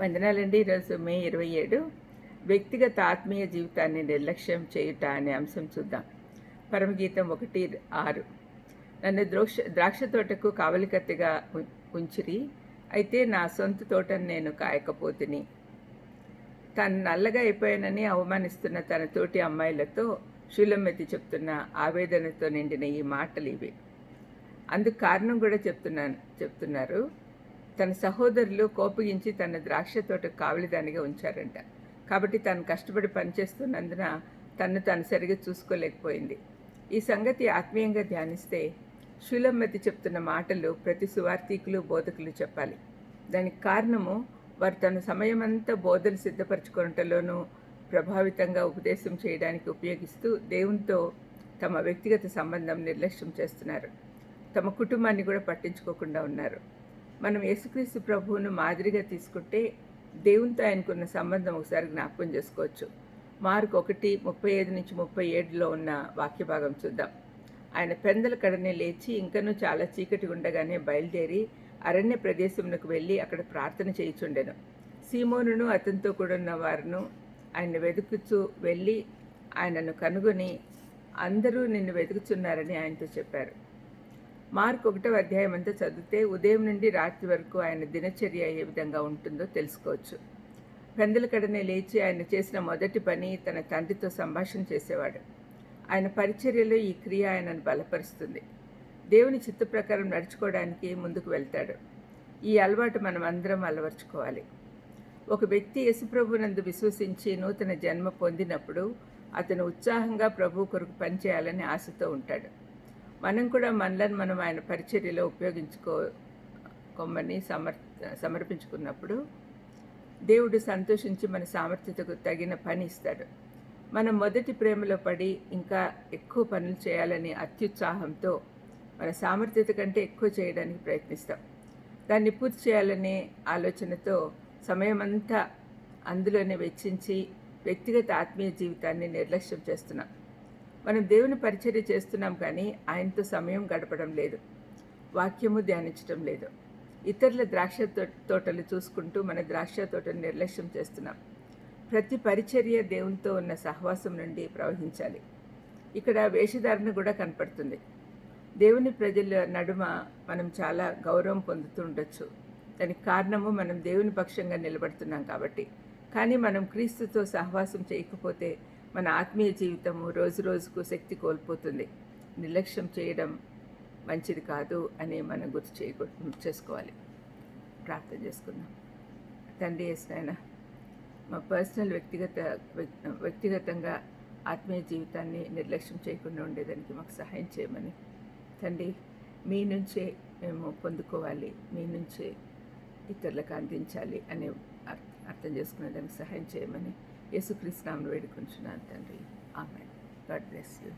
వందనాలండి. ఈరోజు మే 27 వ్యక్తిగత ఆత్మీయ జీవితాన్ని నిర్లక్ష్యం చేయుట అనే అంశం చూద్దాం. పరమగీతం 1:6 నన్ను ద్రాక్ష తోటకు కావలికత్తిగా ఉంచిరి, అయితే నా సొంత తోటను నేను కాయకపోతిని. తాను నల్లగా అయిపోయానని అవమానిస్తున్న తన తోటి అమ్మాయిలతో శూలమెత్తి చెప్తున్న ఆవేదనతో నిండిన ఈ మాటలు ఇవి. అందుకు కారణం కూడా చెప్తున్నారు. తన సహోదరులు కోపగించి తన ద్రాక్ష తోటకు కావలిదానిగా ఉంచారంట. కాబట్టి తను కష్టపడి పనిచేస్తున్నందున తను సరిగా చూసుకోలేకపోయింది. ఈ సంగతి ఆత్మీయంగా ధ్యానిస్తే శూలమ్మతి చెప్తున్న మాటలు ప్రతి సువార్థికులు బోధకులు చెప్పాలి. దానికి కారణము వారు తన సమయమంతా బోధలు సిద్ధపరచుకోవటంలోనూ ప్రభావితంగా ఉపదేశం చేయడానికి ఉపయోగిస్తూ దేవునితో తమ వ్యక్తిగత సంబంధం నిర్లక్ష్యం చేస్తున్నారు. తమ కుటుంబాన్ని కూడా పట్టించుకోకుండా ఉన్నారు. మనం యేసుక్రీస్తు ప్రభువును మాదిరిగా తీసుకుంటే దేవునితో ఆయనకున్న సంబంధం ఒకసారి జ్ఞాపకం చేసుకోవచ్చు. మార్కు 1:35-37 ఉన్న వాక్య భాగం చూద్దాం. ఆయన పెందల కడనే లేచి ఇంకనూ చాలా చీకటి ఉండగానే బయలుదేరి అరణ్య ప్రదేశమునకు వెళ్ళి అక్కడ ప్రార్థన చేయుచుండెను. సీమోనును అతనితో కూడా ఉన్న వారును ఆయన వెతుకుచూ వెళ్ళి ఆయనను కనుగొని, అందరూ నిన్ను వెతుకుచున్నారని ఆయనతో చెప్పారు. మార్క్ 1వ అధ్యాయం అంతా చదివితే ఉదయం నుండి రాత్రి వరకు ఆయన దినచర్య ఏ విధంగా ఉంటుందో తెలుసుకోవచ్చు. పెందల కడనే లేచి ఆయన చేసిన మొదటి పని తన తండ్రితో సంభాషణ చేసేవాడు. ఆయన పరిచర్యలో ఈ క్రియ ఆయనను బలపరుస్తుంది. దేవుని చిత్త ప్రకారం నడుచుకోవడానికి ముందుకు వెళ్తాడు. ఈ అలవాటు మనం అందరం అలవర్చుకోవాలి. ఒక వ్యక్తి యేసుప్రభునందు విశ్వసించి నూతన జన్మ పొందినప్పుడు అతను ఉత్సాహంగా ప్రభు కొరకు పనిచేయాలని ఆశతో ఉంటాడు. మనం కూడా మనలను మనం ఆయన పరిచర్యలో ఉపయోగించుకోమని సమర్పించుకున్నప్పుడు దేవుడు సంతోషించి మన సామర్థ్యతకు తగిన పని ఇస్తాడు. మనం మొదటి ప్రేమలో పడి ఇంకా ఎక్కువ పనులు చేయాలని అత్యుత్సాహంతో మన సామర్థ్యత కంటే ఎక్కువ చేయడానికి ప్రయత్నిస్తాం. దాన్ని పూర్తి చేయాలనే ఆలోచనతో సమయమంతా అందులోనే వెచ్చించి వ్యక్తిగత ఆత్మీయ జీవితాన్ని నిర్లక్ష్యం చేస్తున్నాం. మనం దేవుని పరిచర్య చేస్తున్నాం, కానీ ఆయనతో సమయం గడపడం లేదు, వాక్యము ధ్యానించడం లేదు. ఇతరుల ద్రాక్ష తోటలు చూసుకుంటూ మన ద్రాక్ష తోటను నిర్లక్ష్యం చేస్తున్నాం. ప్రతి పరిచర్య దేవునితో ఉన్న సహవాసం నుండి ప్రవహించాలి. ఇక్కడ వేషధారణ కూడా కనపడుతుంది. దేవుని ప్రజల నడుమ మనం చాలా గౌరవం పొందుతూ ఉండొచ్చు. దానికి కారణము మనం దేవుని పక్షంగా నిలబడుతున్నాం కాబట్టి. కానీ మనం క్రీస్తుతో సహవాసం చేయకపోతే మన ఆత్మీయ జీవితము రోజు రోజుకు శక్తి కోల్పోతుంది. నిర్లక్ష్యం చేయడం మంచిది కాదు అని మనం గుర్తు చేసుకోవాలి. ప్రార్థన చేసుకుందాం. తండ్రి యేసయ్యా, మా పర్సనల్ వ్యక్తిగతంగా ఆత్మీయ జీవితాన్ని నిర్లక్ష్యం చేయకుండా ఉండేదానికి మాకు సహాయం చేయమని తండ్రి, మీ నుంచే మేము పొందుకోవాలి, మీ నుంచే ఇతరులకు అందించాలి అని అర్థం చేసుకునేదానికి సహాయం చేయమని యేసుక్రీస్తు నామములో వేడుకుంటున్నాను తండ్రి. ఆమేన్. God bless you.